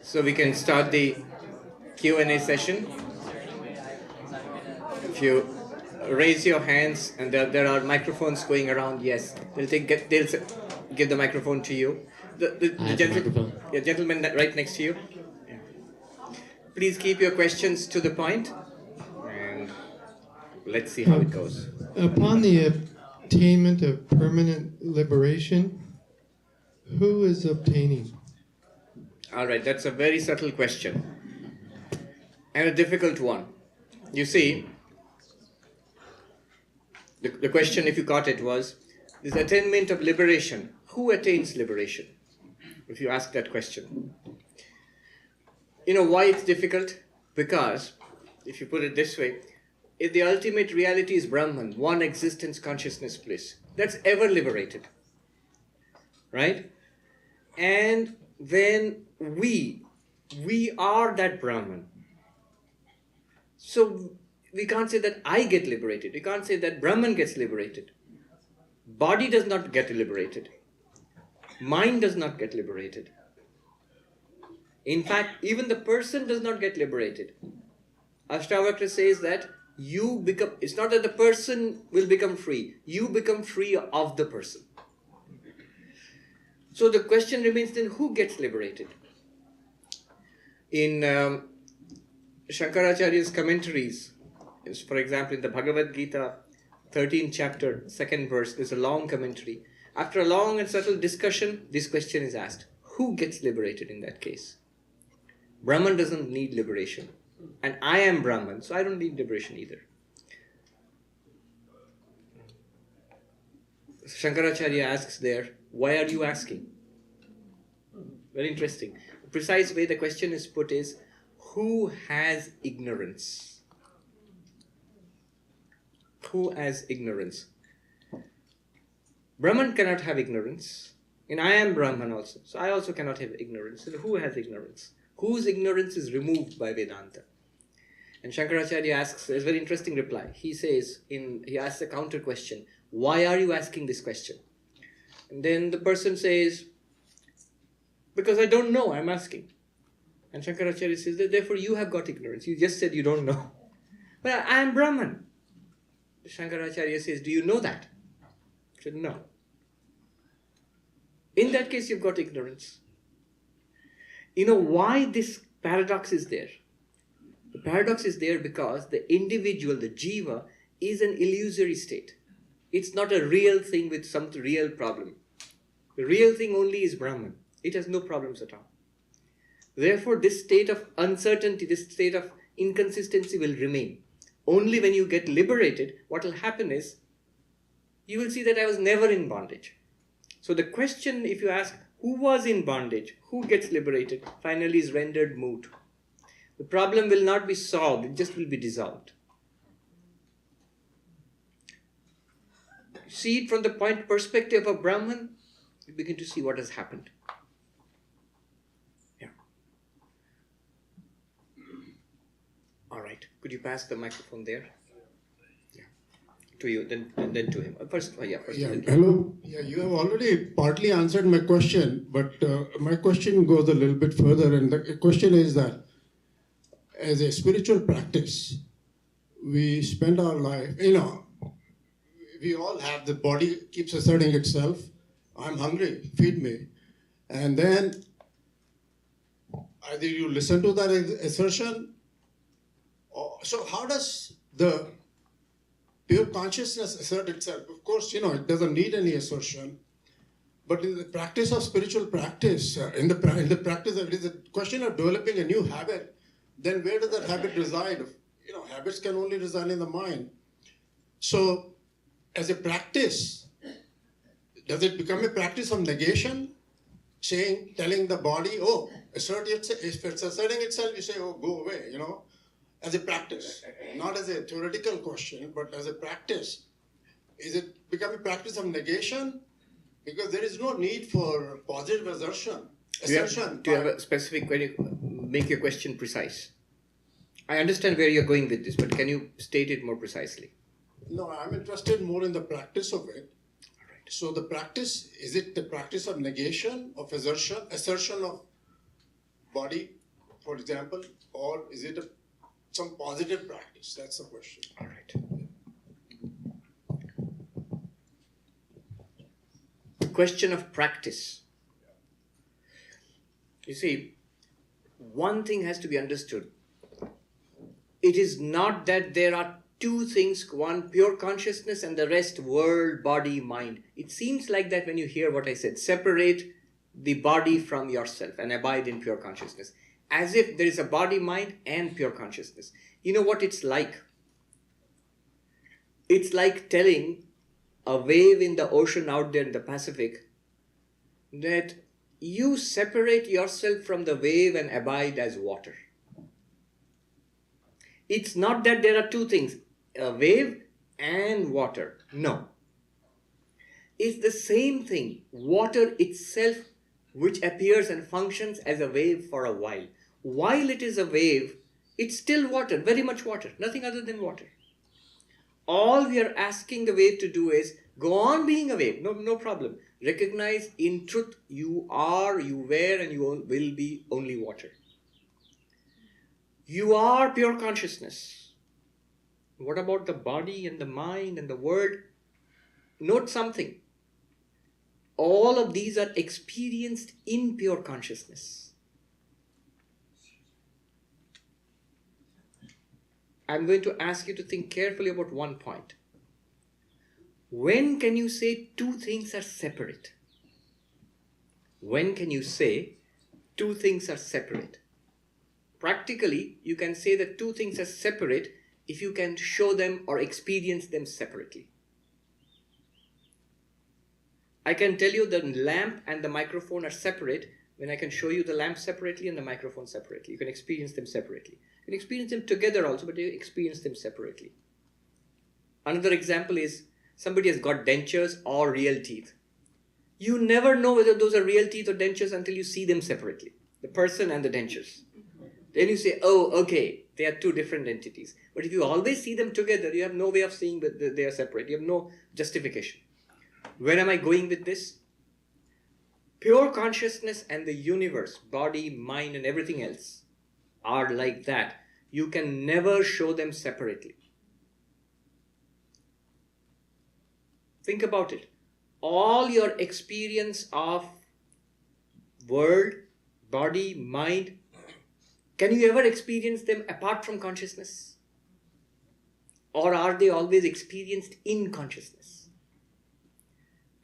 So we can start the Q&A session. If you raise your hands, and there are microphones going around, yes, they'll give the microphone to you. The gentleman right next to you. Yeah. Please keep your questions to the point, and let's see how it goes. Upon the attainment of permanent liberation, who is obtaining? All right, that's a very subtle question and a difficult one. You see, the question, if you caught it, was this attainment of liberation. Who attains liberation? If you ask that question. You know why it's difficult? Because, if you put it this way, if the ultimate reality is Brahman, one existence, consciousness, bliss, that's ever liberated. Right? And then we are that Brahman. So we can't say that I get liberated. We can't say that Brahman gets liberated. Body does not get liberated. Mind does not get liberated. In fact, even the person does not get liberated. Ashtavakra says that it's not that the person will become free. You become free of the person. So the question remains then, who gets liberated? In Shankaracharya's commentaries, for example, in the Bhagavad Gita, 13th chapter, 2nd verse, there's a long commentary. After a long and subtle discussion, this question is asked. Who gets liberated in that case? Brahman doesn't need liberation. And I am Brahman, so I don't need liberation either. Shankaracharya asks there, why are you asking? Very interesting. The precise way the question is put is, who has ignorance? Who has ignorance? Brahman cannot have ignorance. And I am Brahman also. So I also cannot have ignorance. So who has ignorance? Whose ignorance is removed by Vedanta? And Shankaracharya asks, there's a very interesting reply. He says, he asks a counter question. Why are you asking this question? And then the person says, because I don't know, I'm asking. And Shankaracharya says, therefore you have got ignorance. You just said you don't know. But I am Brahman. Shankaracharya says, do you know that? I said, no. In that case, you've got ignorance. You know why this paradox is there? The paradox is there because the individual, the jiva, is an illusory state. It's not a real thing with some real problem. The real thing only is Brahman. It has no problems at all. Therefore, this state of uncertainty, this state of inconsistency will remain. Only when you get liberated, what will happen is, you will see that I was never in bondage. So the question, if you ask, who was in bondage, who gets liberated, finally is rendered moot. The problem will not be solved, it just will be dissolved. See it from the perspective of Brahman, you begin to see what has happened. Yeah. All right. Could you pass the microphone there? Yeah. To you, then to him. First. Hello. Yeah, you have already partly answered my question, but my question goes a little bit further, and the question is that as a spiritual practice, we spend our life, we all have, the body keeps asserting itself, I'm hungry, feed me. And then either you listen to that assertion, so how does the pure consciousness assert itself? Of course, it doesn't need any assertion. But in the practice of spiritual practice, in the practice, it is a question of developing a new habit. Then where does that habit reside? Habits can only reside in the mind. So, as a practice, does it become a practice of negation? Telling the body, assert itself. If it's asserting itself, you say, go away, as a practice. Not as a theoretical question, but as a practice. Is it become a practice of negation? Because there is no need for positive assertion. Do you have a specific way to make your question precise? I understand where you're going with this, but can you state it more precisely? No, I'm interested more in the practice of it. All right. So the practice, is it the practice of negation, of assertion of body for example, or is it some positive practice? That's the question. All right. The question of practice. You see, one thing has to be understood. It is not that there are two things, one pure consciousness and the rest world, body, mind. It seems like that when you hear what I said. Separate the body from yourself and abide in pure consciousness. As if there is a body, mind and pure consciousness. You know what it's like? It's like telling a wave in the ocean out there in the Pacific that you separate yourself from the wave and abide as water. It's not that there are two things, a wave and water. No. It's the same thing. Water itself, which appears and functions as a wave for a while. While it is a wave, it's still water, very much water, nothing other than water. All we are asking the wave to do is go on being a wave, no problem. Recognize in truth you are, you were, and you will be only water. You are pure consciousness. What about the body and the mind and the world? Note something. All of these are experienced in pure consciousness. I'm going to ask you to think carefully about one point. When can you say two things are separate? When can you say two things are separate? Practically, you can say that two things are separate if you can show them or experience them separately. I can tell you the lamp and the microphone are separate when I can show you the lamp separately and the microphone separately. You can experience them separately. You can experience them together also, but you experience them separately. Another example is somebody has got dentures or real teeth. You never know whether those are real teeth or dentures until you see them separately. The person and the dentures. Then you say, oh, okay, they are two different entities. But if you always see them together, you have no way of seeing that they are separate. You have no justification. Where am I going with this? Pure consciousness and the universe, body, mind, and everything else are like that. You can never show them separately. Think about it. All your experience of world, body, mind, can you ever experience them apart from consciousness? Or are they always experienced in consciousness?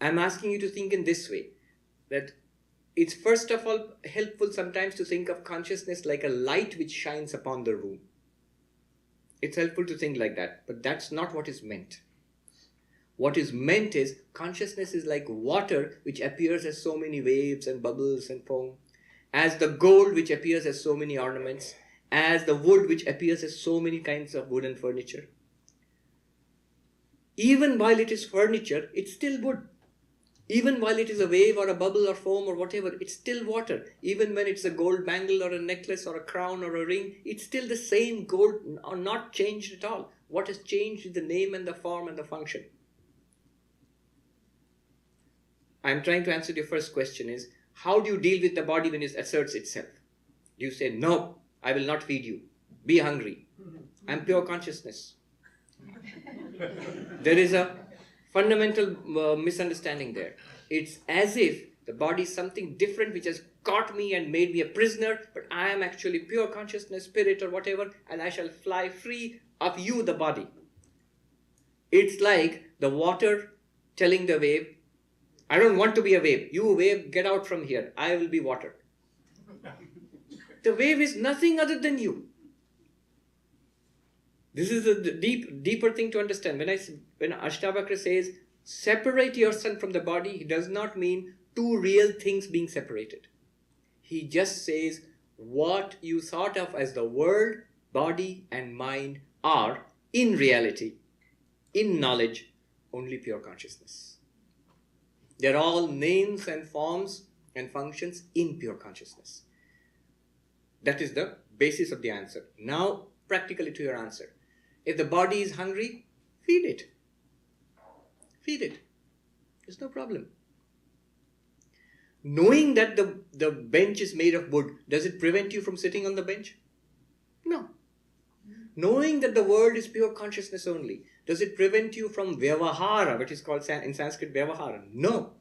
I'm asking you to think in this way, that it's first of all helpful sometimes to think of consciousness like a light which shines upon the room. It's helpful to think like that, but that's not what is meant. What is meant is consciousness is like water which appears as so many waves and bubbles and foam, as the gold which appears as so many ornaments, as the wood which appears as so many kinds of wooden furniture. Even while it is furniture, it's still wood. Even while it is a wave or a bubble or foam or whatever, it's still water. Even when it's a gold bangle or a necklace or a crown or a ring, it's still the same gold, or not changed at all. What has changed is the name and the form and the function. I'm trying to answer your first question is, how do you deal with the body when it asserts itself? You say, no, I will not feed you. Be hungry. I'm pure consciousness. There is a fundamental misunderstanding there. It's as if the body is something different which has caught me and made me a prisoner, but I am actually pure consciousness, spirit or whatever, and I shall fly free of you, the body. It's like the water telling the wave, I don't want to be a wave. You wave, get out from here. I will be water. The wave is nothing other than you. This is a deeper thing to understand. When Ashtavakra says, separate yourself from the body, he does not mean two real things being separated. He just says, what you thought of as the world, body, and mind are, in reality, in knowledge, only pure consciousness. They're all names and forms and functions in pure consciousness. That is the basis of the answer. Now, practically to your answer. If the body is hungry, feed it. Feed it. There's no problem. Knowing that the bench is made of wood, does it prevent you from sitting on the bench? No. Knowing that the world is pure consciousness only, does it prevent you from vyavahara, which is called in Sanskrit vyavahara? No.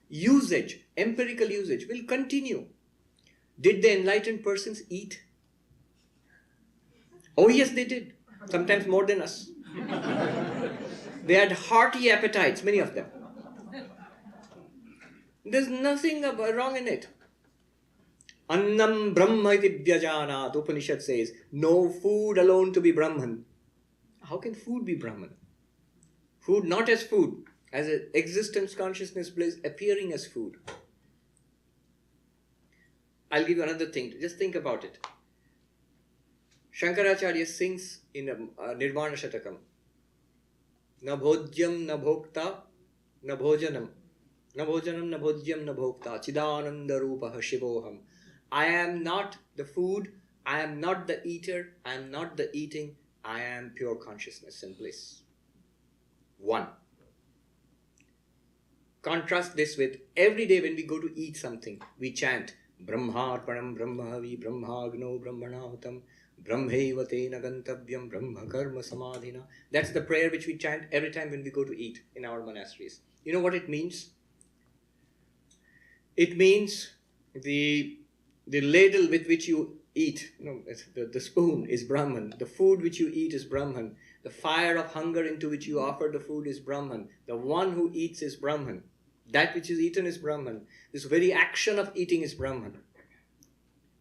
Usage, empirical usage will continue. Did the enlightened persons eat? Oh yes, they did. Sometimes more than us. They had hearty appetites, many of them. There's nothing wrong in it. Annam Brahma iti vyajanat, Upanishad says, no food alone to be Brahman. How can food be Brahman? Food not as food, as an existence, consciousness, bliss, appearing as food. I'll give you another thing. Just think about it. Shankaracharya sings in Nirvana Shatakam, na bhojyam na bhokta na bhojanam, na bhojanam na bhojyam na bhokta, chidananda rupaha shivoham. I am not the food, I am not the eater, I am not the eating, I am pure consciousness and bliss. One. Contrast this with every day when we go to eat something, we chant Brahmarpanam Brahmahavi Brahmagno Brahmanahutam Brahmaiva Tena Gantavyam Brahma Karma Samadhina. That's the prayer which we chant every time when we go to eat in our monasteries. You know what it means? It means the ladle with which you eat, the spoon is Brahman. The food which you eat is Brahman. The fire of hunger into which you offer the food is Brahman. The one who eats is Brahman. That which is eaten is Brahman. This very action of eating is Brahman.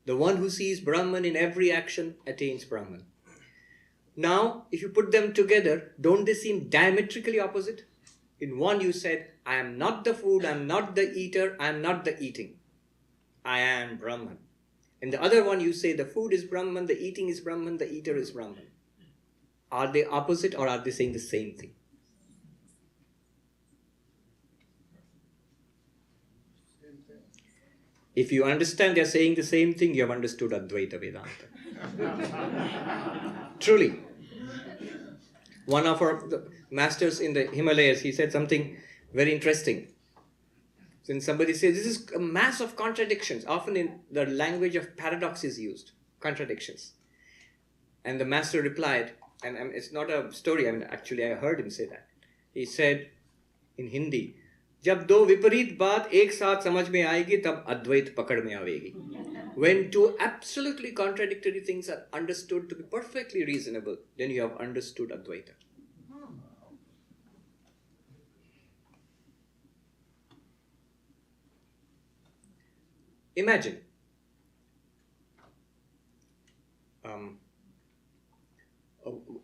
The one who sees Brahman in every action attains Brahman. Now, if you put them together, don't they seem diametrically opposite? In one you said, I am not the food, I am not the eater, I am not the eating. I am Brahman. In the other one you say, the food is Brahman, the eating is Brahman, the eater is Brahman. Are they opposite or are they saying the same thing? If you understand they are saying the same thing, you have understood Advaita Vedanta. Truly. One of our masters in the Himalayas, he said something very interesting. When somebody says, this is a mass of contradictions, often in the language of paradox is used, contradictions. And the master replied, and it's not a story, actually I heard him say that. He said in Hindi, जब दो विपरीत बात एक साथ समझ में आएगी तब अद्वैत पकड़ में आएगी. When two absolutely contradictory things are understood to be perfectly reasonable, then you have understood Advaita. Imagine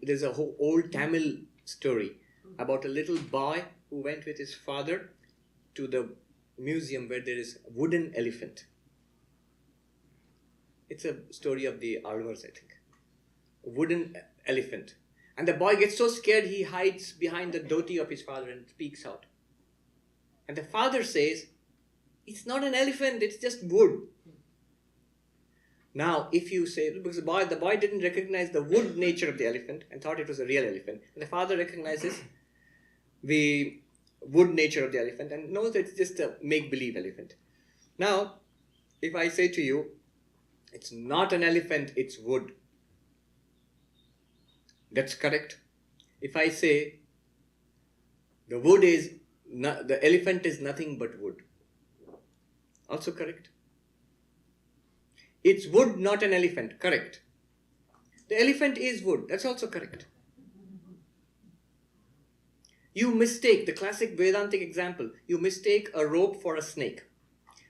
there's a whole old Tamil story about a little boy who went with his father to the museum where there is a wooden elephant. It's a story of the Alvars, I think. A wooden elephant. And the boy gets so scared he hides behind the dhoti of his father and speaks out. And the father says, it's not an elephant, it's just wood. Now, if you say, because the boy didn't recognize the wood nature of the elephant and thought it was a real elephant. And the father recognizes the wood nature of the elephant and knows that it's just a make-believe elephant. Now, if I say to you, it's not an elephant, it's wood. That's correct. If I say, the elephant is nothing but wood. Also correct. It's wood, not an elephant. Correct. The elephant is wood. That's also correct. You mistake, the classic Vedantic example, you mistake a rope for a snake.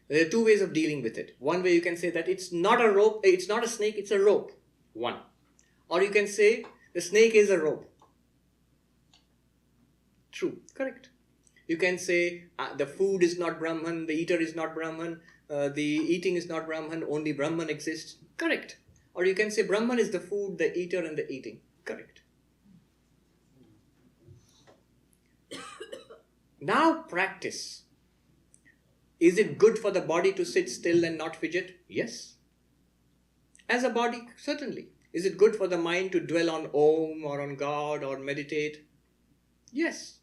There are two ways of dealing with it. One way you can say that it's not a rope, it's not a snake, it's a rope. One. Or you can say the snake is a rope. True. Correct. You can say the food is not Brahman, the eater is not Brahman, the eating is not Brahman, only Brahman exists. Correct. Or you can say Brahman is the food, the eater and the eating. Correct. Now practice. Is it good for the body to sit still and not fidget? Yes. As a body, certainly. Is it good for the mind to dwell on Om or on God or meditate? Yes.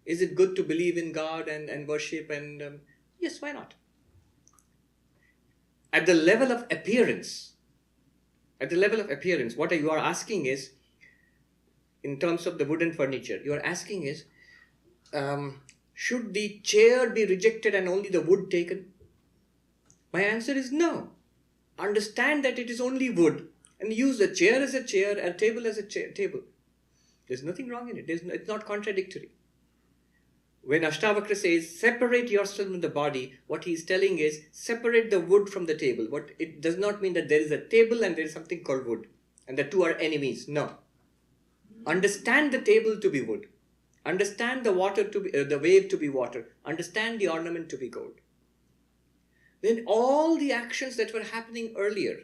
Is it good to believe in God and worship and Yes, why not? At the level of appearance, what you are asking is, in terms of the wooden furniture, you are asking is, should the chair be rejected and only the wood taken? My answer is no. Understand that it is only wood and use a chair as a chair, a table as a table. There's nothing wrong in it. It's not contradictory. When Ashtavakra says, separate yourself from the body, what he is telling is, separate the wood from the table. It does not mean that there is a table and there is something called wood, and the two are enemies. No. Understand the table to be wood. Understand the water to be, the wave to be water. Understand the ornament to be gold. Then all the actions that were happening earlier,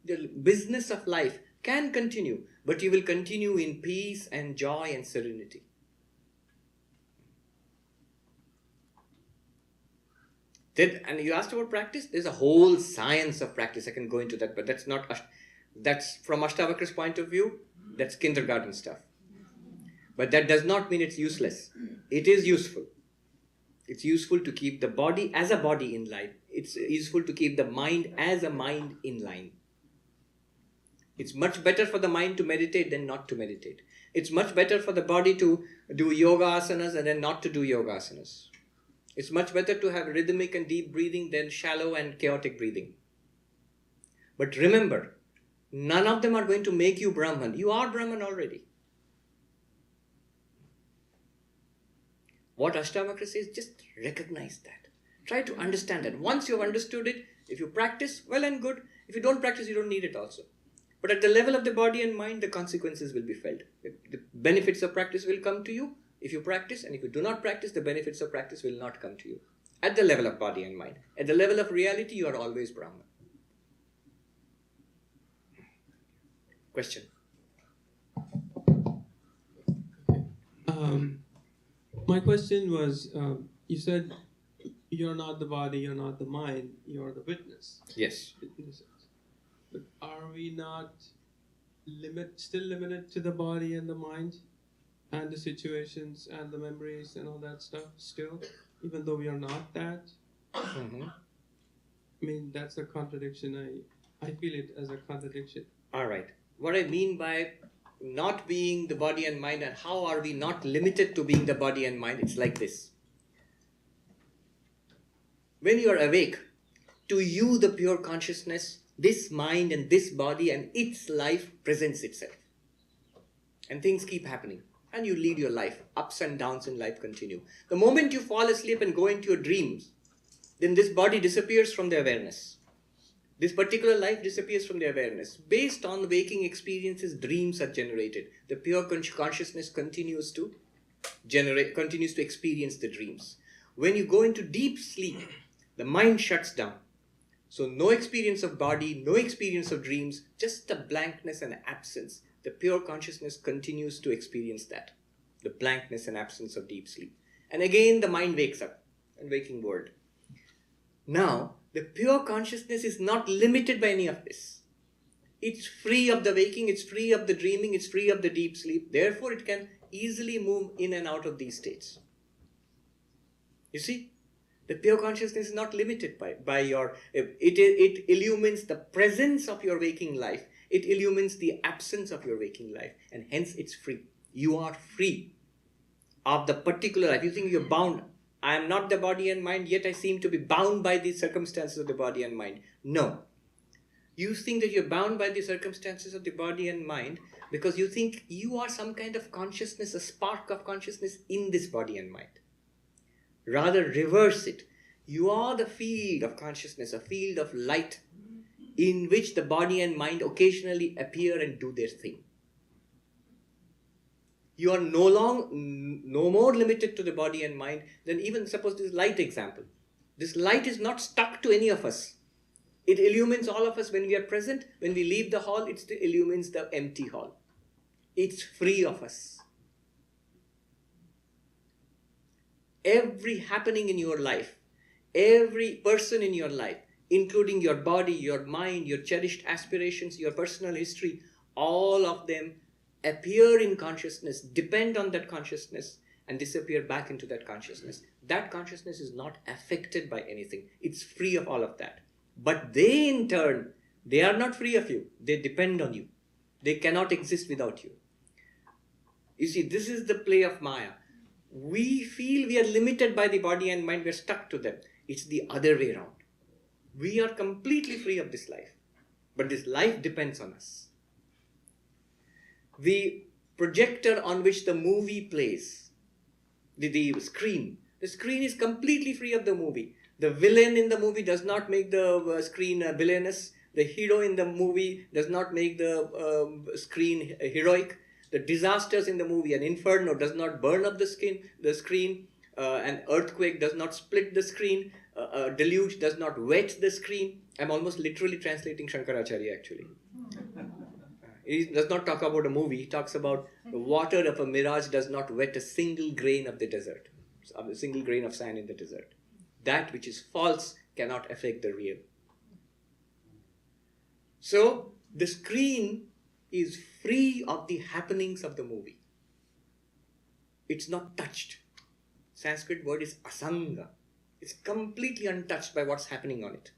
the business of life, can continue, but you will continue in peace and joy and serenity. And you asked about practice. There's a whole science of practice. I can go into that, but that's from Ashtavakra's point of view, that's kindergarten stuff. But that does not mean it's useless. It is useful. It's useful to keep the body as a body in line. It's useful to keep the mind as a mind in line. It's much better for the mind to meditate than not to meditate. It's much better for the body to do yoga asanas and then not to do yoga asanas. It's much better to have rhythmic and deep breathing than shallow and chaotic breathing. But remember, none of them are going to make you Brahman. You are Brahman already. What Ashtavakra says, just recognize that. Try to understand that. Once you have understood it, if you practice, well and good. If you don't practice, you don't need it also. But at the level of the body and mind, the consequences will be felt. The benefits of practice will come to you if you practice, and if you do not practice, the benefits of practice will not come to you. At the level of body and mind. At the level of reality, you are always Brahman. Question? My question was, you said you're not the body, you're not the mind, you're the witness. Yes. But are we not still limited to the body and the mind and the situations and the memories and all that stuff still, even though we are not that? Mm-hmm. I mean, that's a contradiction. I feel it as a contradiction. All right. What I mean by not being the body and mind, and how are we not limited to being the body and mind, it's like this. When you are awake, to you the pure consciousness, this mind and this body and its life presents itself. And things keep happening. And you lead your life. Ups and downs in life continue. The moment you fall asleep and go into your dreams, then this body disappears from the awareness. This particular life disappears from the awareness. Based on waking experiences, dreams are generated. The pure consciousness continues to experience the dreams. When you go into deep sleep, the mind shuts down. So no experience of body, no experience of dreams, just the blankness and absence. The pure consciousness continues to experience that. The blankness and absence of deep sleep. And again the mind wakes up in waking world. Now, the pure consciousness is not limited by any of this. It's free of the waking, it's free of the dreaming, it's free of the deep sleep. Therefore, it can easily move in and out of these states. You see? The pure consciousness is not limited by your... It illumines the presence of your waking life. It illumines the absence of your waking life. And hence it's free. You are free of the particular life. You think you're bound. I am not the body and mind, yet I seem to be bound by the circumstances of the body and mind. No. You think that you're bound by the circumstances of the body and mind because you think you are some kind of consciousness, a spark of consciousness in this body and mind. Rather, reverse it. You are the field of consciousness, a field of light in which the body and mind occasionally appear and do their thing. You are no more limited to the body and mind than even suppose this light example. This light is not stuck to any of us. It illumines all of us when we are present. When we leave the hall, it still illumines the empty hall. It's free of us. Every happening in your life, every person in your life, including your body, your mind, your cherished aspirations, your personal history, all of them appear in consciousness, depend on that consciousness, and disappear back into that consciousness. That consciousness is not affected by anything. It's free of all of that. But they in turn, they are not free of you. They depend on you. They cannot exist without you. You see, this is the play of Maya. We feel we are limited by the body and mind. We are stuck to them. It's the other way around. We are completely free of this life. But this life depends on us. The projector on which the movie plays, the screen is completely free of the movie. The villain in the movie does not make the screen villainous. The hero in the movie does not make the screen heroic. The disasters in the movie, an inferno does not burn up the screen. An earthquake does not split the screen. A deluge does not wet the screen. I'm almost literally translating Shankaracharya actually. He does not talk about a movie. He talks about the water of a mirage does not wet a single grain of the desert, a single grain of sand in the desert. That which is false cannot affect the real. So the screen is free of the happenings of the movie. It's not touched. Sanskrit word is asanga. It's completely untouched by what's happening on it.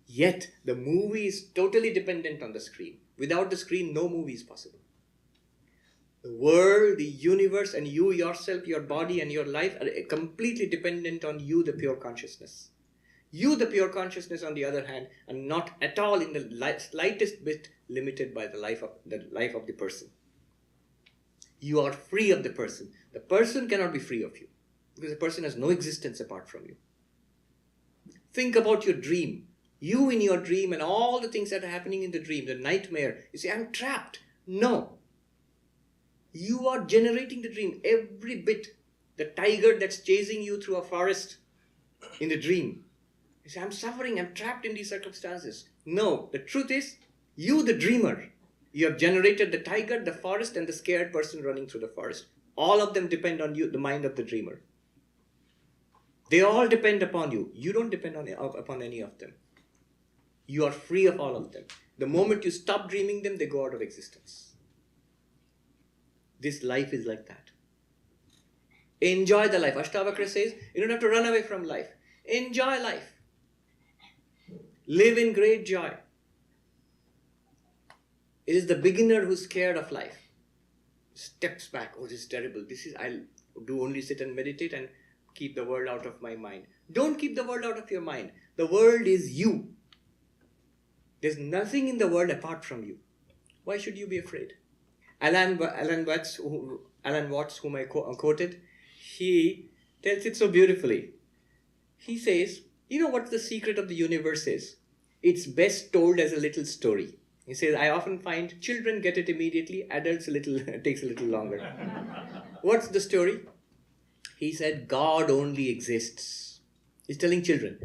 Yet the movie is totally dependent on the screen. Without the screen, no movie is possible. The world, the universe, and you yourself, your body and your life are completely dependent on you, the pure consciousness. You, the pure consciousness, on the other hand, are not at all in the slightest bit limited by the life of the person. You are free of the person. The person cannot be free of you because the person has no existence apart from you. Think about your dream. You in your dream and all the things that are happening in the dream, the nightmare. You say, I'm trapped. No. You are generating the dream. Every bit. The tiger that's chasing you through a forest in the dream. You say, I'm suffering. I'm trapped in these circumstances. No. The truth is, you the dreamer. You have generated the tiger, the forest, and the scared person running through the forest. All of them depend on you, the mind of the dreamer. They all depend upon you. You don't depend upon any of them. You are free of all of them. The moment you stop dreaming them, they go out of existence. This life is like that. Enjoy the life. Ashtavakra says, you don't have to run away from life. Enjoy life. Live in great joy. It is the beginner who's scared of life. Steps back. Oh, this is terrible. I'll do only sit and meditate and keep the world out of my mind. Don't keep the world out of your mind. The world is you. There's nothing in the world apart from you. Why should you be afraid? Alan Watts, whom I quoted, he tells it so beautifully. He says, you know what the secret of the universe is? It's best told as a little story. He says, I often find children get it immediately, adults it takes a little longer. What's the story? He said, God only exists. He's telling children,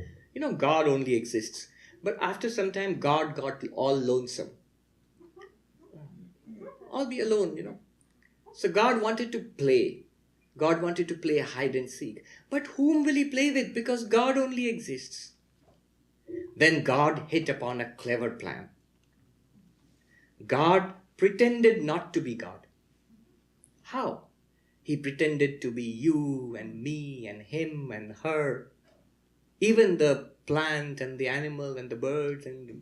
God only exists. But after some time, God got all lonesome. All be alone, So God wanted to play. God wanted to play hide and seek. But whom will he play with? Because God only exists. Then God hit upon a clever plan. God pretended not to be God. How? He pretended to be you and me and him and her. Even the plant and the animal and the birds, and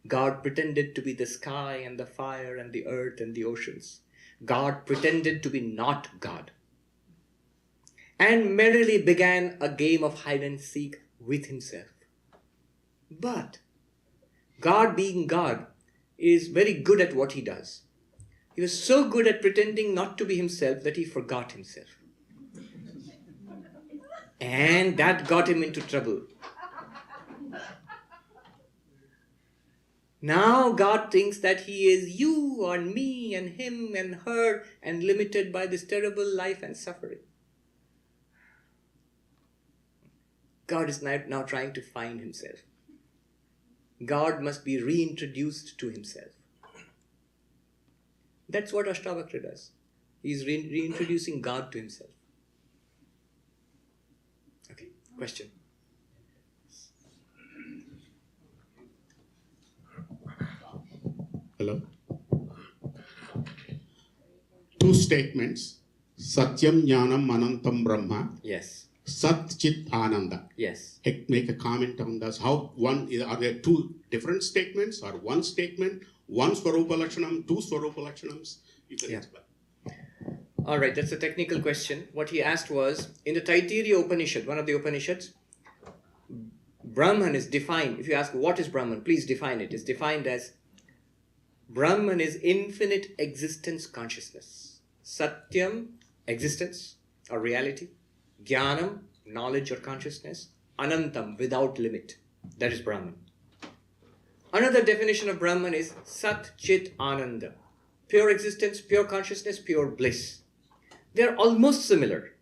God pretended to be the sky and the fire and the earth and the oceans. God pretended to be not God and merrily began a game of hide and seek with himself. But God, being God, is very good at what he does. He was so good at pretending not to be himself that he forgot himself. And that got him into trouble. Now God thinks that he is you and me and him and her and limited by this terrible life and suffering. God is now trying to find himself. God must be reintroduced to himself. That's what Ashtavakra does. He's reintroducing God to himself. Okay, question. Hello. Two statements. Satyam Jnanam Anantam Brahma. Yes. Sat Chit Ananda. Yes. Make a comment on this. How are there two different statements or one statement? One Swarupa Lakshanam, two Swarupa Lakshanams? You can explain. All right, that's a technical question. What he asked was, in the Taittiriya Upanishad, one of the Upanishads, Brahman is defined. If you ask what is Brahman, please define it. It's defined as Brahman is infinite existence consciousness. Satyam, existence or reality. Jnanam, knowledge or consciousness. Anantam, without limit. That is Brahman. Another definition of Brahman is Sat Chit Ananda. Pure existence, pure consciousness, pure bliss. They're almost similar,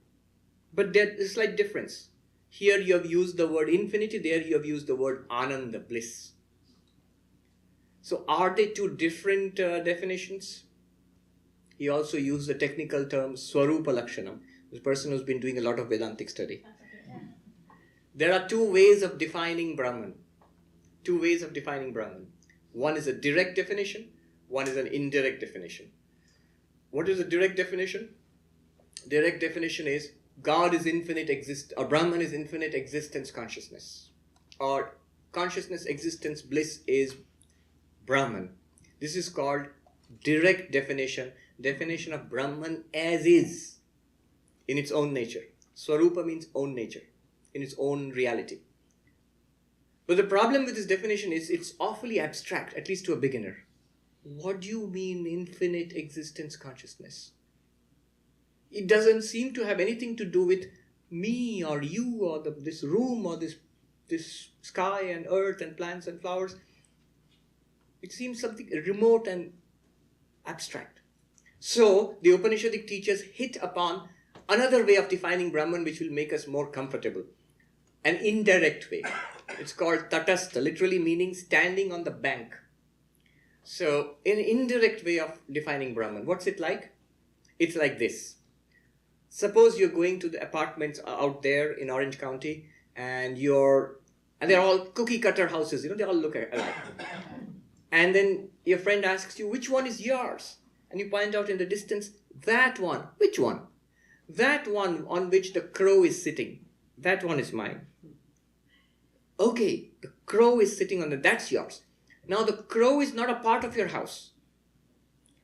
but there's a slight difference. Here you have used the word infinity, there you have used the word Ananda, bliss. So are they two different definitions? He also used the technical term Swarupa Lakshanam, the person who's been doing a lot of Vedantic study. There are two ways of defining Brahman. Two ways of defining Brahman. One is a direct definition, one is an indirect definition. What is a direct definition? Direct definition is God is infinite or Brahman is infinite existence consciousness. Or consciousness existence bliss is Brahman. This is called direct definition of Brahman as is, in its own nature. Swarupa means own nature, in its own reality. But the problem with this definition is it's awfully abstract, at least to a beginner. What do you mean infinite existence consciousness? It doesn't seem to have anything to do with me or you or this room or this sky and earth and plants and flowers. It seems something remote and abstract. So the Upanishadic teachers hit upon another way of defining Brahman which will make us more comfortable. An indirect way. It's called tatastha, literally meaning standing on the bank. So an indirect way of defining Brahman. What's it like? It's like this. Suppose you're going to the apartments out there in Orange County and they're all cookie cutter houses, they all look alike. And then your friend asks you, which one is yours? And you point out in the distance, that one. Which one? That one on which the crow is sitting. That one is mine. Okay, the crow is sitting on that's yours. Now the crow is not a part of your house.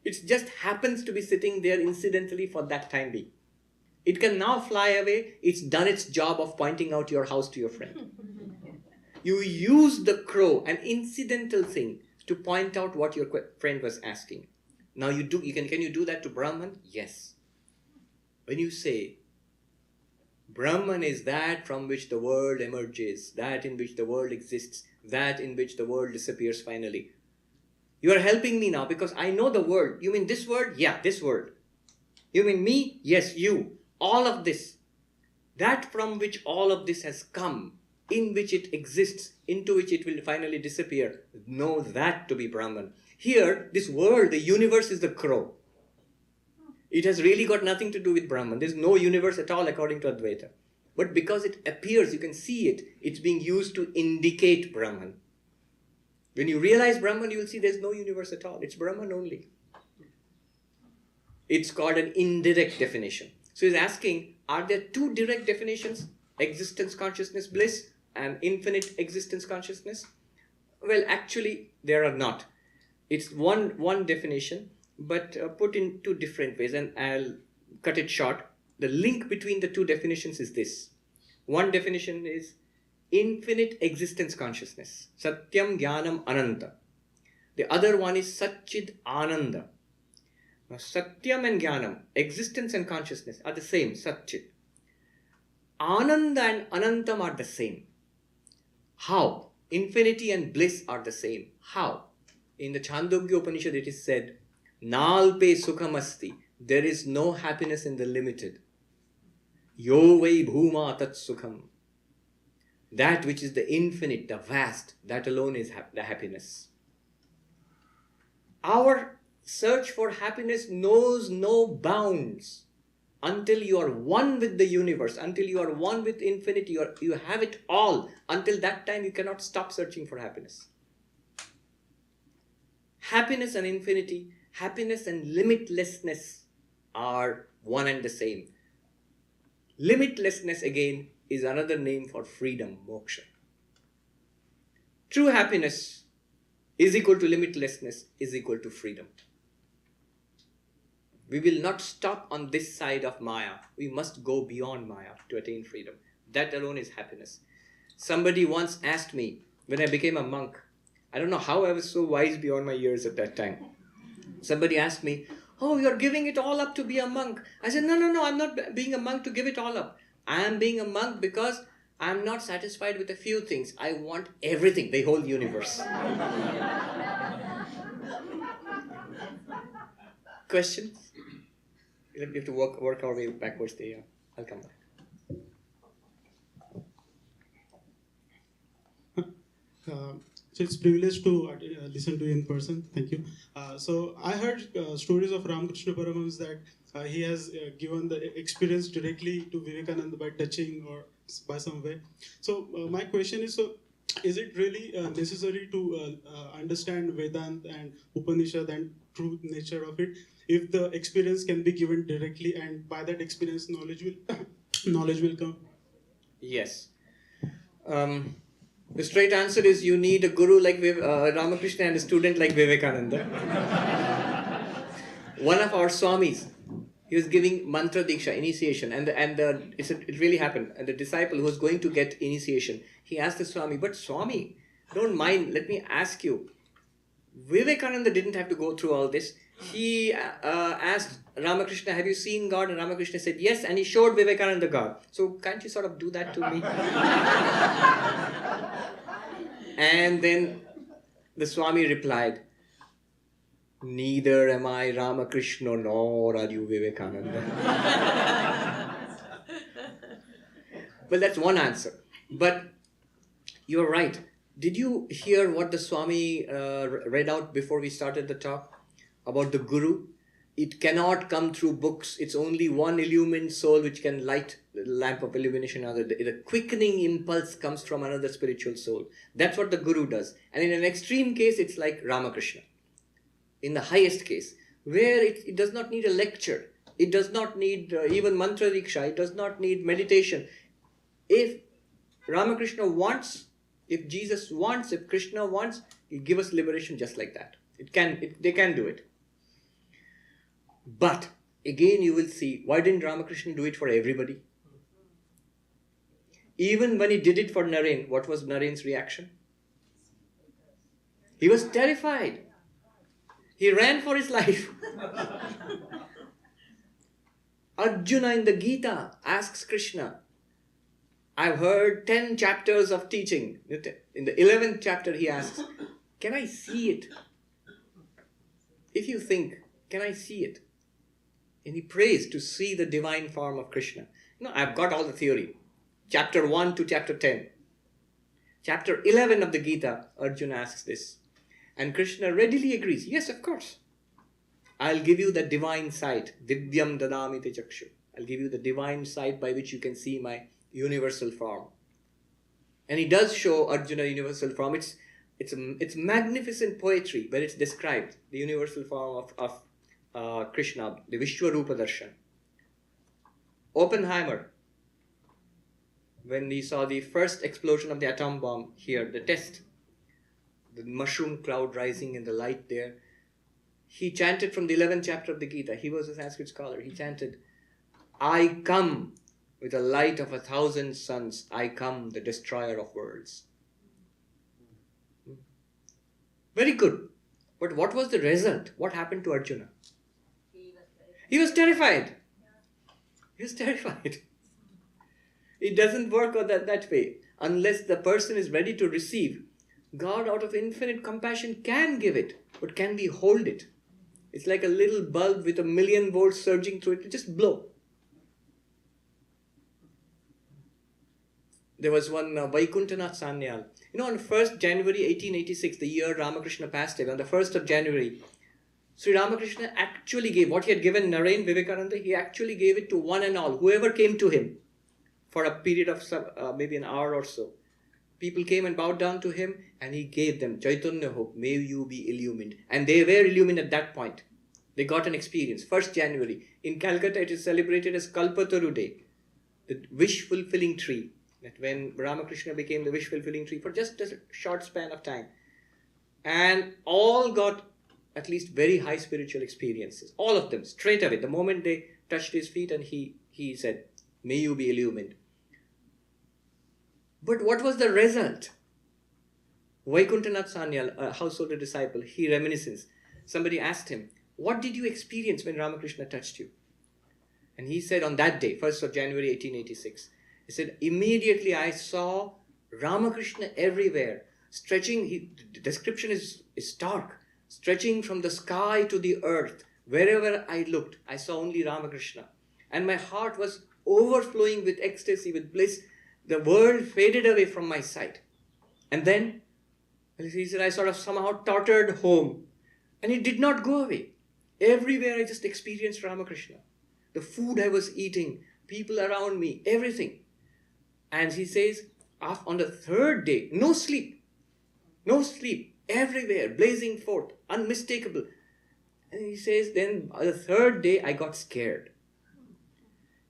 It just happens to be sitting there incidentally for that time being. It can now fly away. It's done its job of pointing out your house to your friend. You use the crow, an incidental thing, to point out what your friend was asking. Now can you do that to Brahman? Yes. When you say, Brahman is that from which the world emerges, that in which the world exists, that in which the world disappears finally. You are helping me now because I know the world. You mean this world? Yeah, this world. You mean me? Yes, you. All of this. That from which all of this has come, in which it exists, into which it will finally disappear. Know that to be Brahman. Here, this world, the universe is the crow. It has really got nothing to do with Brahman. There's no universe at all according to Advaita. But because it appears, you can see it, it's being used to indicate Brahman. When you realize Brahman, you will see there's no universe at all. It's Brahman only. It's called an indirect definition. So he's asking, are there two direct definitions? Existence consciousness bliss and infinite existence consciousness? Well, actually, there are not. It's one definition, but put in two different ways, and I'll cut it short. The link between the two definitions is this. One definition is infinite existence consciousness, Satyam Jnanam Ananta. The other one is Satchid Ananda. Now, Satyam and Jnanam, existence and consciousness, are the same, Satchid. Ananda and Anantam are the same. How? Infinity and bliss are the same. How? In the Chandogya Upanishad it is said, Nalpe Sukhamasti, there is no happiness in the limited. Yo Vai Bhuma Tat Sukham. That which is the infinite, the vast, that alone is the happiness. Our search for happiness knows no bounds. Until you are one with the universe, until you are one with infinity, you have it all. Until that time, you cannot stop searching for happiness. Happiness and infinity, happiness and limitlessness are one and the same. Limitlessness again is another name for freedom, moksha. True happiness is equal to limitlessness, is equal to freedom. We will not stop on this side of Maya. We must go beyond Maya to attain freedom. That alone is happiness. Somebody once asked me, when I became a monk, I don't know how I was so wise beyond my years at that time. Somebody asked me, "Oh, you're giving it all up to be a monk." I said, no, I'm not being a monk to give it all up. I am being a monk because I'm not satisfied with a few things. I want everything, the whole universe. Questions? We have to work our way backwards there. I'll come back. So it's a privilege to listen to you in person. Thank you. So I heard stories of Ramakrishna Paramahamsa that he has given the experience directly to Vivekananda by touching or by some way. So my question is, so is it really necessary to understand Vedanta and Upanishad and true nature of it if the experience can be given directly, and by that experience knowledge will come? Yes. The straight answer is you need a guru like Ramakrishna and a student like Vivekananda. One of our Swamis, he was giving mantra diksha, initiation, and it really happened. And the disciple who was going to get initiation, he asked the Swami, "But Swami, don't mind, let me ask you, Vivekananda didn't have to go through all this. He asked Ramakrishna, 'Have you seen God?' And Ramakrishna said, 'Yes,' and he showed Vivekananda God. So can't you sort of do that to me?" And then the Swami replied, "Neither am I Ramakrishna nor are you Vivekananda." Well, that's one answer. But you're right. Did you hear what the Swami read out before we started the talk about the Guru? It cannot come through books. It's only one illumined soul which can light the lamp of illumination. The quickening impulse comes from another spiritual soul. That's what the Guru does. And in an extreme case, it's like Ramakrishna. In the highest case, where it does not need a lecture. It does not need even mantra diksha. It does not need meditation. If Ramakrishna wants, if Jesus wants, if Krishna wants, he'll give us liberation just like that. They can do it. But again, you will see, why didn't Ramakrishna do it for everybody? Even when he did it for Naren, what was Naren's reaction? He was terrified. He ran for his life. Arjuna in the Gita asks Krishna, "I've heard 10 chapters of teaching." In the 11th chapter, he asks, "Can I see it? If you think, can I see it?" And he prays to see the divine form of Krishna. I've got all the theory. Chapter 1 to chapter 10. Chapter 11 of the Gita, Arjuna asks this. And Krishna readily agrees. Yes, of course. I'll give you the divine sight. Divyam dadami te chakshu. I'll give you the divine sight by which you can see my universal form. And he does show Arjuna universal form. It's magnificent poetry where it's described, the universal form of Krishna, the Vishwarupa Darshan. Oppenheimer, when he saw the first explosion of the atom bomb here, the test, the mushroom cloud rising in the light there, he chanted from the 11th chapter of the Gita. He was a Sanskrit scholar. He chanted, "I come with the light of 1,000 suns. I come, the destroyer of worlds." Very good. But what was the result? What happened to Arjuna? He was terrified. He was terrified. It doesn't work that way. Unless the person is ready to receive, God out of infinite compassion can give it, but can we hold it? It's like a little bulb with 1,000,000 volts surging through it. It just blow. There was one Vaikuntanath Sanyal. On 1st January 1886, the year Ramakrishna passed away, on the 1st of January, Sri Ramakrishna actually gave what he had given Naren Vivekananda, he actually gave it to one and all, whoever came to him for a period of maybe an hour or so. People came and bowed down to him and he gave them, "Chaitanya hope, may you be illumined." And they were illumined at that point. They got an experience. 1st January. In Calcutta, it is celebrated as Kalpataru Day, the wish-fulfilling tree. That when Ramakrishna became the wish-fulfilling tree for just a short span of time. And all got at least very high spiritual experiences. All of them, straight away. The moment they touched his feet and he said, "May you be illumined." But what was the result? Vaikuntanath Sanyal, a householder disciple, he reminisces. Somebody asked him, "What did you experience when Ramakrishna touched you?" And he said, on that day, 1st of January 1886, he said, "Immediately I saw Ramakrishna everywhere, stretching," the description is stark, "stretching from the sky to the earth. Wherever I looked, I saw only Ramakrishna. And my heart was overflowing with ecstasy, with bliss. The world faded away from my sight. And then," he said, "I sort of somehow tottered home. And it did not go away. Everywhere I just experienced Ramakrishna. The food I was eating, people around me, everything." And he says, on the 3rd day, no sleep, everywhere, blazing forth, unmistakable. And he says, then on the 3rd day, I got scared.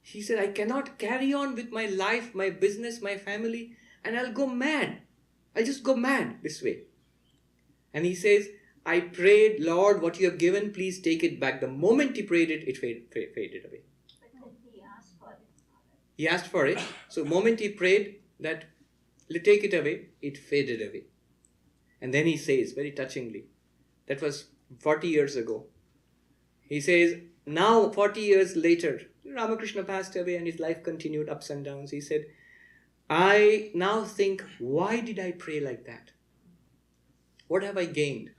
He said, "I cannot carry on with my life, my business, my family, and I'll go mad. I'll just go mad this way." And he says, "I prayed, 'Lord, what you have given, please take it back.' The moment he prayed it, it faded away." He asked for it. He asked for it. So the moment he prayed that, "Take it away," it faded away. And then he says, very touchingly, that was 40 years ago. He says, now 40 years later, Ramakrishna passed away and his life continued ups and downs. He said, "I now think, why did I pray like that? What have I gained?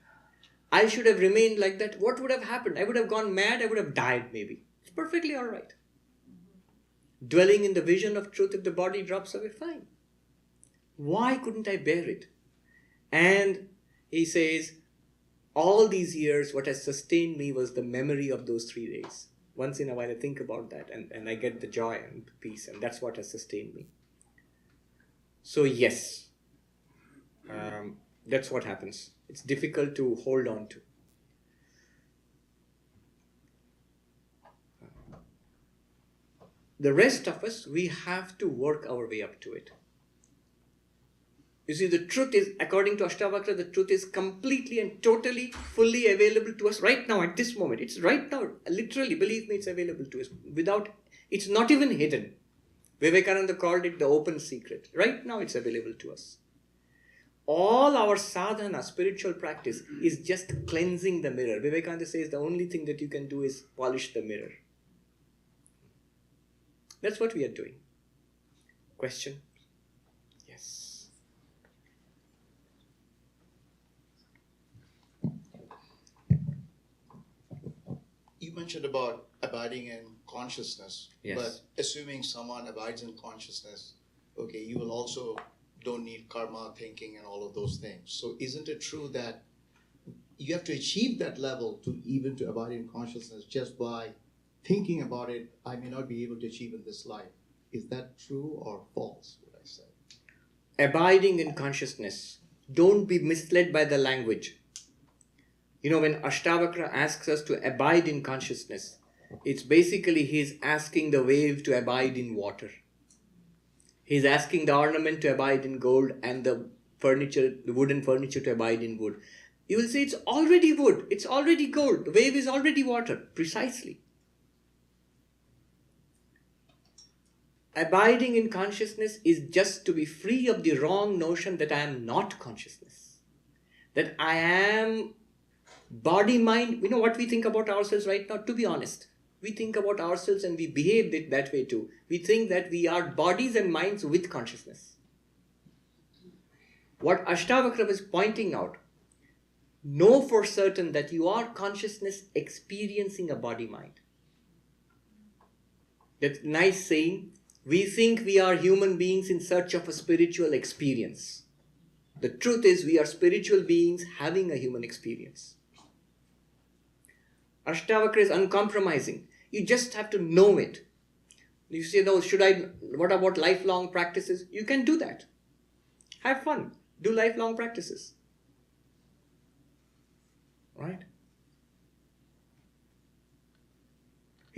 I should have remained like that. What would have happened? I would have gone mad. I would have died maybe. It's perfectly all right. Dwelling in the vision of truth, if the body drops away, fine. Why couldn't I bear it?" And he says, all these years, what has sustained me was the memory of those 3 days. Once in a while I think about that and I get the joy and peace, and that's what has sustained me. So yes, that's what happens. It's difficult to hold on to. The rest of us, we have to work our way up to it. You see, the truth is, according to Ashtavakra, the truth is completely and totally, fully available to us right now, at this moment. It's right now, literally, believe me, it's available to us. It's not even hidden. Vivekananda called it the open secret. Right now, it's available to us. All our sadhana, spiritual practice, is just cleansing the mirror. Vivekananda says the only thing that you can do is polish the mirror. That's what we are doing. Question? Yes. You mentioned about abiding in consciousness, Yes. but assuming someone abides in consciousness, okay, you will also don't need karma, thinking, and all of those things. So isn't it true that you have to achieve that level to abide in consciousness just by thinking about it? I may not be able to achieve in this life. Is that true or false, would I say? Abiding in consciousness. Don't be misled by the language. You know, when Ashtavakra asks us to abide in consciousness, it's basically he's asking the wave to abide in water. He's asking the ornament to abide in gold and the furniture, the wooden furniture to abide in wood. You will say it's already wood, it's already gold, the wave is already water. Precisely. Abiding in consciousness is just to be free of the wrong notion that I am not consciousness. That I am body, mind. You know what we think about ourselves right now? To be honest, we think about ourselves and we behave that way too. We think that we are bodies and minds with consciousness. What Ashtavakra was pointing out, know for certain that you are consciousness experiencing a body-mind. That nice saying, we think we are human beings in search of a spiritual experience. The truth is we are spiritual beings having a human experience. Ashtavakra is uncompromising. You just have to know it. You say, no, what about lifelong practices? You can do that. Have fun. Do lifelong practices. Right?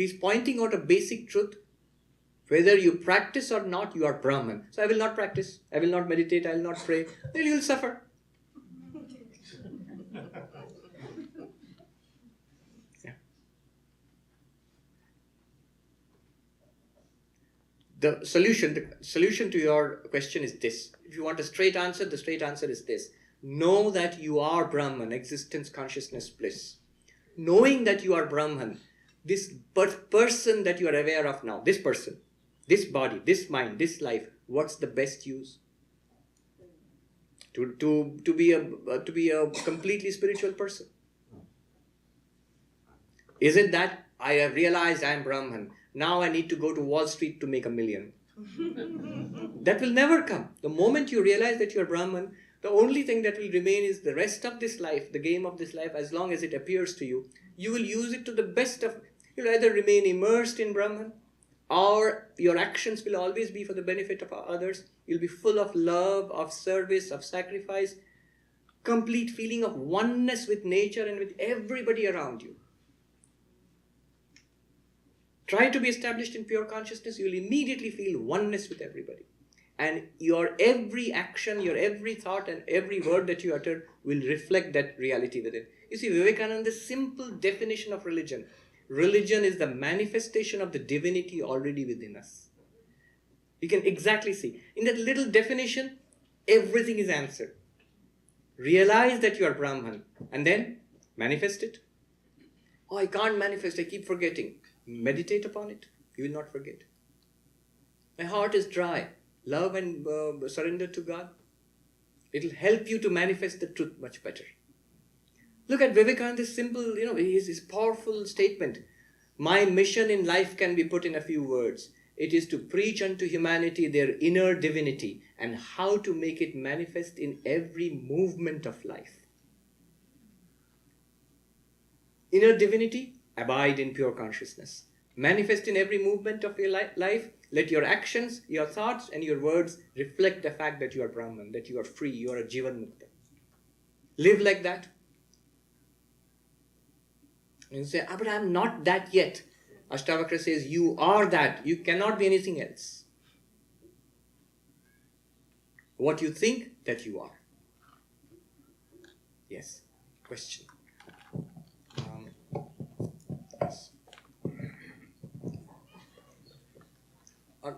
He's pointing out a basic truth. Whether you practice or not, you are Brahman. So I will not practice, I will not meditate, I will not pray. Then you will suffer. Yeah. The solution to your question is this. If you want a straight answer, the straight answer is this. Know that you are Brahman, existence, consciousness, bliss. Knowing that you are Brahman, this person that you are aware of now, this person, this body, this mind, this life, what's the best use? To be a completely spiritual person. Is it that I have realized I am Brahman, now I need to go to Wall Street to make $1 million? That will never come. The moment you realize that you are Brahman, the only thing that will remain is the rest of this life, the game of this life, as long as it appears to you, you will use it to the best of. You'll either remain immersed in Brahman, or your actions will always be for the benefit of others. You'll be full of love, of service, of sacrifice, complete feeling of oneness with nature and with everybody around you. Try to be established in pure consciousness, you will immediately feel oneness with everybody. And your every action, your every thought and every word that you utter will reflect that reality within. You see, Vivekananda's simple definition of religion. Religion is the manifestation of the divinity already within us. You can exactly see. In that little definition, everything is answered. Realize that you are Brahman and then manifest it. Oh, I can't manifest, I keep forgetting. Meditate upon it. You will not forget. My heart is dry. Love and surrender to God. It will help you to manifest the truth much better. Look at Vivekananda's simple, his powerful statement. My mission in life can be put in a few words. It is to preach unto humanity their inner divinity and how to make it manifest in every movement of life. Inner divinity, abide in pure consciousness. Manifest in every movement of your life. Let your actions, your thoughts and your words reflect the fact that you are Brahman, that you are free, you are a Jivan Mukta. Live like that. And you say, but I am not that yet. Ashtavakra says, you are that. You cannot be anything else. What you think, that you are. Yes. Question. Yes.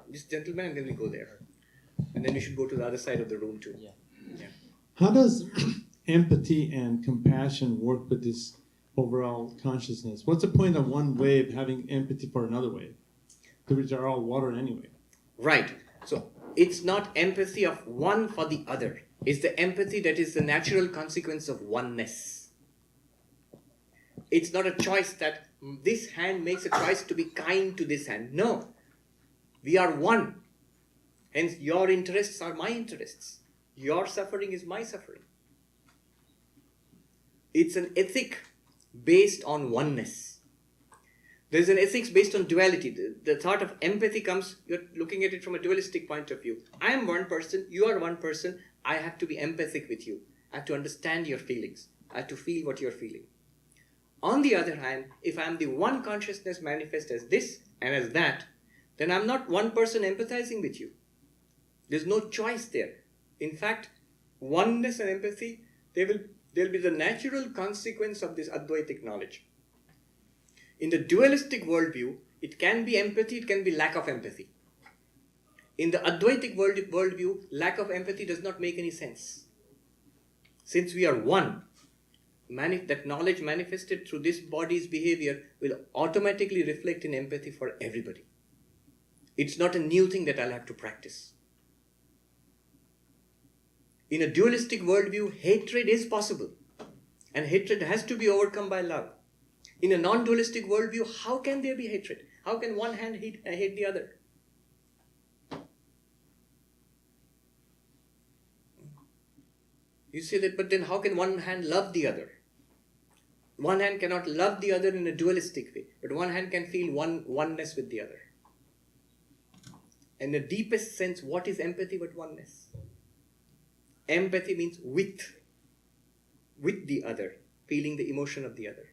This gentleman, and then we go there. And then we should go to the other side of the room too. Yeah. How does empathy and compassion work with this overall consciousness? What's the point of one wave having empathy for another wave? Which are all water anyway. Right. So it's not empathy of one for the other. It's the empathy that is the natural consequence of oneness. It's not a choice that this hand makes a choice to be kind to this hand. No. We are one. Hence, your interests are my interests. Your suffering is my suffering. It's an ethic based on oneness. There's an ethics based on duality. The thought of empathy comes, you're looking at it from a dualistic point of view. I am one person, you are one person, I have to be empathic with you. I have to understand your feelings. I have to feel what you're feeling. On the other hand, if I'm the one consciousness manifest as this and as that, then I'm not one person empathizing with you. There's no choice there. In fact, oneness and empathy, they'll be the natural consequence of this Advaitic knowledge. In the dualistic worldview, it can be empathy, it can be lack of empathy. In the Advaitic worldview, lack of empathy does not make any sense. Since we are one, that knowledge manifested through this body's behavior will automatically reflect in empathy for everybody. It's not a new thing that I'll have to practice. In a dualistic worldview, hatred is possible. And hatred has to be overcome by love. In a non-dualistic worldview, how can there be hatred? How can one hand hate the other? You say that, but then how can one hand love the other? One hand cannot love the other in a dualistic way, but one hand can feel oneness with the other. In the deepest sense, what is empathy but oneness? Empathy means with the other, feeling the emotion of the other.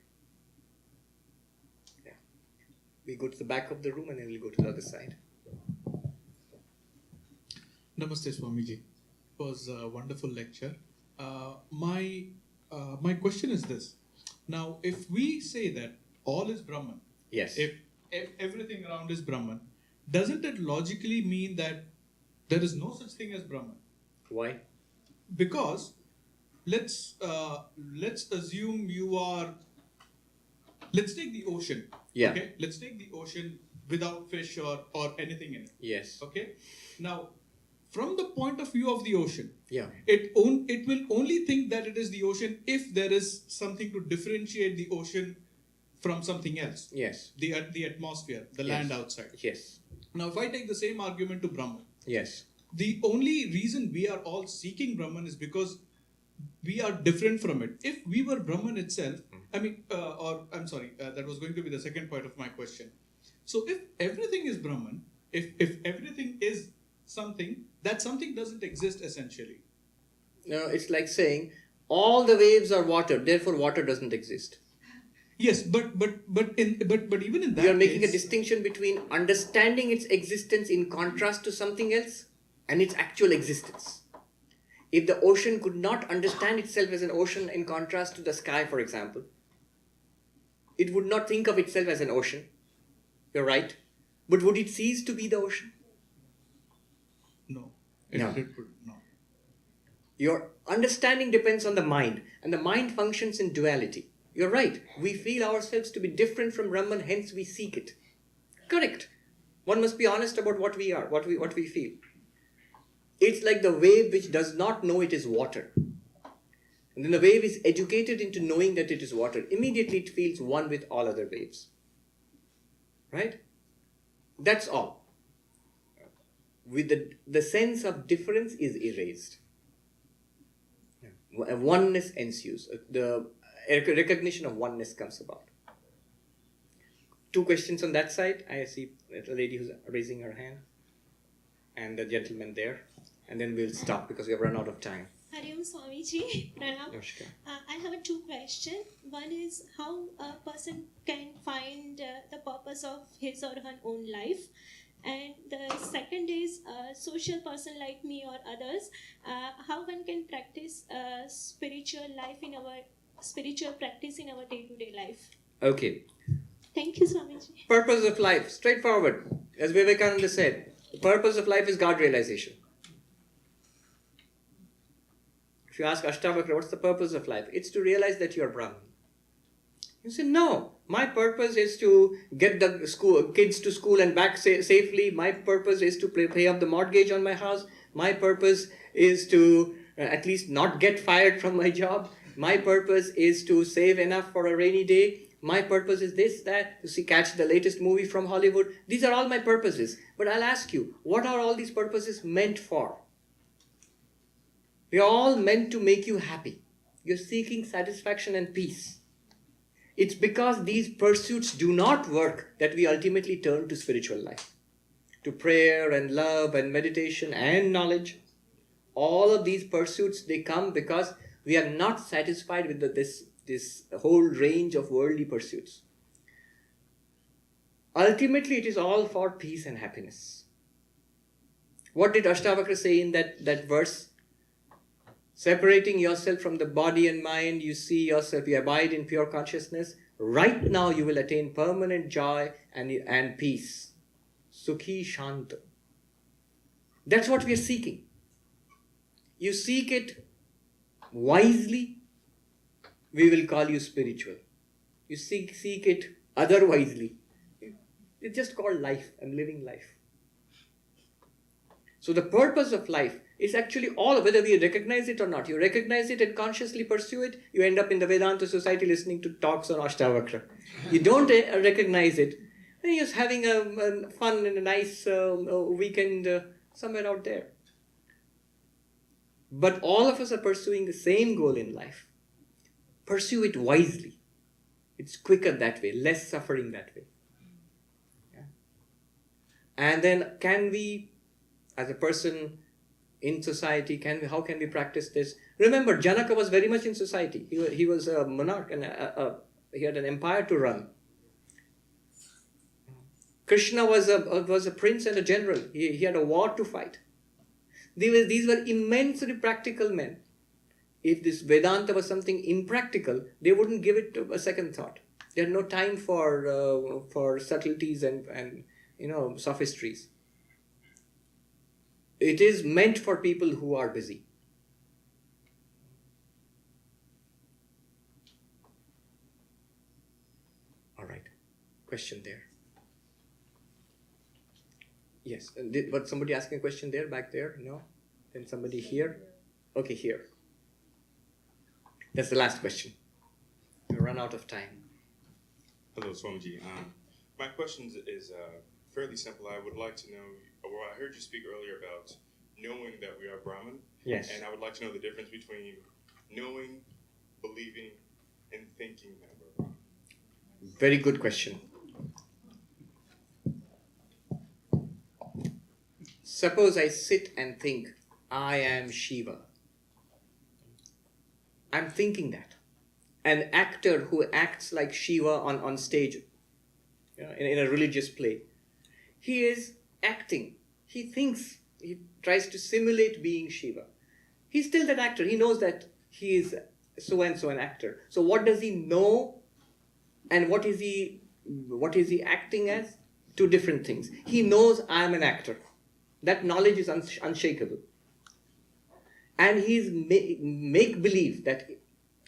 Yeah. We go to the back of the room and then we'll go to the other side. Namaste, Swamiji. It was a wonderful lecture. My question is this. Now, if we say that all is Brahman, Yes. if everything around is Brahman, doesn't it logically mean that there is no such thing as Brahman? Why? Because let's assume you are. Let's take the ocean. Yeah. Okay. Let's take the ocean without fish or anything in it. Yes. Okay. Now, from the point of view of the ocean, Yeah. it will only think that it is the ocean if there is something to differentiate the ocean from something else. Yes. The atmosphere, the Yes. land outside. Yes. Now, if I take the same argument to Brahman, Yes. the only reason we are all seeking Brahman is because we are different from it. If we were Brahman itself, that was going to be the second point of my question. So if everything is Brahman, if everything is something, that something doesn't exist essentially. No, it's like saying all the waves are water, therefore water doesn't exist. Yes, but even in that We are making a case, distinction between understanding its existence in contrast to something else and its actual existence. If the ocean could not understand itself as an ocean in contrast to the sky, for example, it would not think of itself as an ocean. You're right. But would it cease to be the ocean? no. No. It would no. Your understanding depends on the mind, and the mind functions in duality. You're right. We feel ourselves to be different from Brahman, hence we seek it. Correct. One must be honest about what we are, what we feel. It's like the wave which does not know it is water. And then the wave is educated into knowing that it is water. Immediately it feels one with all other waves. Right? That's all. With the sense of difference is erased. Oneness ensues. The recognition of oneness comes about. 2 questions on that side. I see a lady who's raising her hand. And the gentleman there. And then we'll stop because we have run out of time. Hariom Swamiji, Pranam. Namaskar. I have 2 questions. One is how a person can find the purpose of his or her own life. And the second is a social person like me or others, how one can practice spiritual practice in our day-to-day life. Okay. Thank you, Swamiji. Purpose of life. Straightforward. As Vivekananda said, the purpose of life is God realization. If you ask Ashtavakra, what's the purpose of life? It's to realize that you're Brahman. You say, no, my purpose is to get the kids to school and back safely. My purpose is to pay up the mortgage on my house. My purpose is to at least not get fired from my job. My purpose is to save enough for a rainy day. My purpose is this, that, to catch the latest movie from Hollywood. These are all my purposes. But I'll ask you, what are all these purposes meant for? They are all meant to make you happy. You're seeking satisfaction and peace. It's because these pursuits do not work that we ultimately turn to spiritual life. To prayer and love and meditation and knowledge. All of these pursuits, they come because we are not satisfied with this whole range of worldly pursuits. Ultimately, it is all for peace and happiness. What did Ashtavakra say in that verse? Separating yourself from the body and mind, you see yourself, you abide in pure consciousness. Right now you will attain permanent joy and peace. Sukhi Shanta. That's what we are seeking. You seek it wisely, we will call you spiritual. You seek it otherwisely. It's just called life and living life. So the purpose of life is actually all, whether we recognize it or not. You recognize it and consciously pursue it, you end up in the Vedanta Society listening to talks on Ashtavakra. You don't recognize it, then you're just having a fun and a nice weekend somewhere out there. But all of us are pursuing the same goal in life. Pursue it wisely. It's quicker that way, less suffering that way. Yeah. And then can we, as a person in society, how can we practice this? Remember, Janaka was very much in society. He was a monarch and he had an empire to run. Krishna was a prince and a general. He had a war to fight. These were immensely practical men. If this Vedanta was something impractical, they wouldn't give it a second thought. They had no time for subtleties and sophistries. It is meant for people who are busy. All right. Question there. Yes. Was somebody asking a question there, back there? No? Then somebody here? Okay, here. That's the last question. We run out of time. Hello, Swamiji. My question is fairly simple. I would like to know, well, I heard you speak earlier about knowing that we are Brahman. Yes. And I would like to know the difference between knowing, believing, and thinking that we're Brahman. Very good question. Suppose I sit and think, I am Shiva. I'm thinking that. An actor who acts like Shiva on stage, in a religious play, he is acting. He thinks, he tries to simulate being Shiva. He's still that actor. He knows that he is so and so an actor. So what does he know, and what is he acting as? Two different things. He knows I am an actor. That knowledge is unshakable. And he's make believe that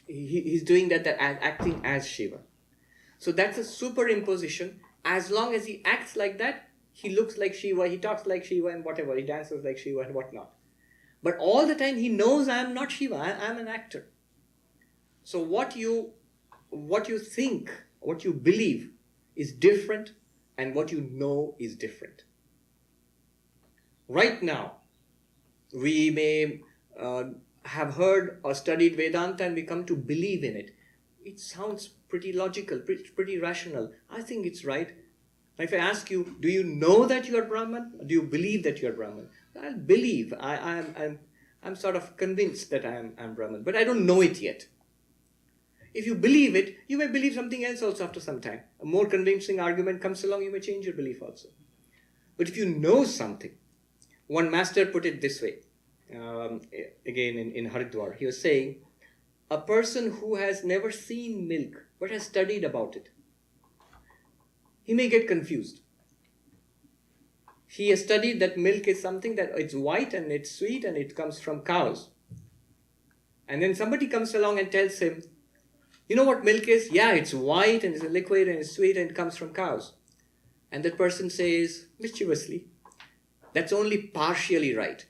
he's doing that acting as Shiva. So that's a superimposition. As long as he acts like that, he looks like Shiva, he talks like Shiva and whatever, he dances like Shiva and whatnot. But all the time he knows I am not Shiva, I am an actor. So what you think, what you believe is different, and what you know is different. Right now, we may have heard or studied Vedanta and we come to believe in it. It sounds pretty logical, pretty rational. I think it's right. If I ask you, do you know that you are Brahman? Or do you believe that you are Brahman? I'll believe. I'm sort of convinced that I'm Brahman, but I don't know it yet. If you believe it, you may believe something else also after some time. A more convincing argument comes along, you may change your belief also. But if you know something, one master put it this way, again in Haridwar, he was saying, a person who has never seen milk but has studied about it, he may get confused. He has studied that milk is something that it's white and it's sweet and it comes from cows. And then somebody comes along and tells him, you know what milk is? Yeah, it's white and it's a liquid and it's sweet and it comes from cows. And that person says mischievously, that's only partially right,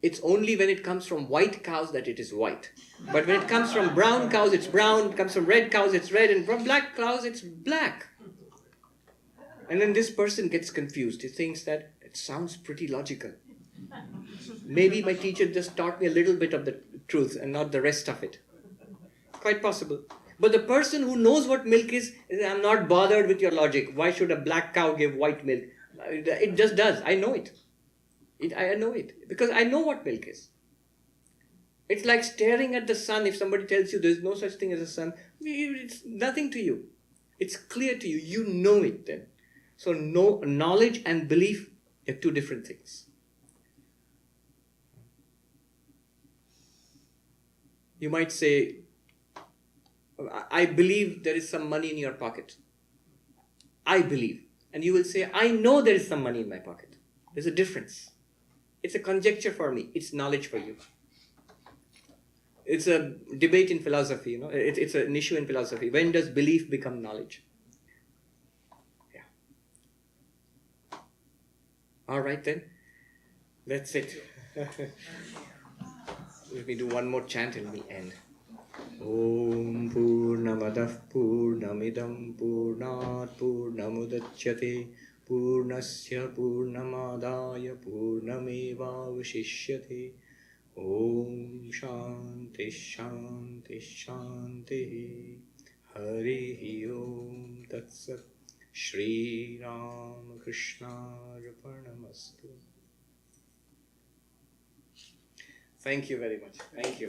It's only when it comes from white cows that it is white. But when it comes from brown cows, it's brown. It comes from red cows, it's red. And from black cows, it's black. And then this person gets confused. He thinks that it sounds pretty logical. Maybe my teacher just taught me a little bit of the truth and not the rest of it. Quite possible. But the person who knows what milk is, I'm not bothered with your logic. Why should a black cow give white milk? It just does. I know it. I know it because I know what milk is. It's like staring at the sun. If somebody tells you there's no such thing as a sun, it's nothing to you. It's clear to you. You know it then. So knowledge and belief are two different things. You might say, I believe there is some money in your pocket. I believe. And you will say, I know there is some money in my pocket. There's a difference. It's a conjecture for me. It's knowledge for you. It's a debate in philosophy, It's an issue in philosophy. When does belief become knowledge? Yeah. All right then. That's it. Let me do one more chant and we'll end. Om Purnamadah Purnamidam Purnat Purnamudachyate Purnasya Purnamadaya Purnamevavashishyate. Om Shanti Shanti Shanti. Harihi Om Tatsat. Shri Ramakrishna Arpanamastu. Thank you very much. Thank you.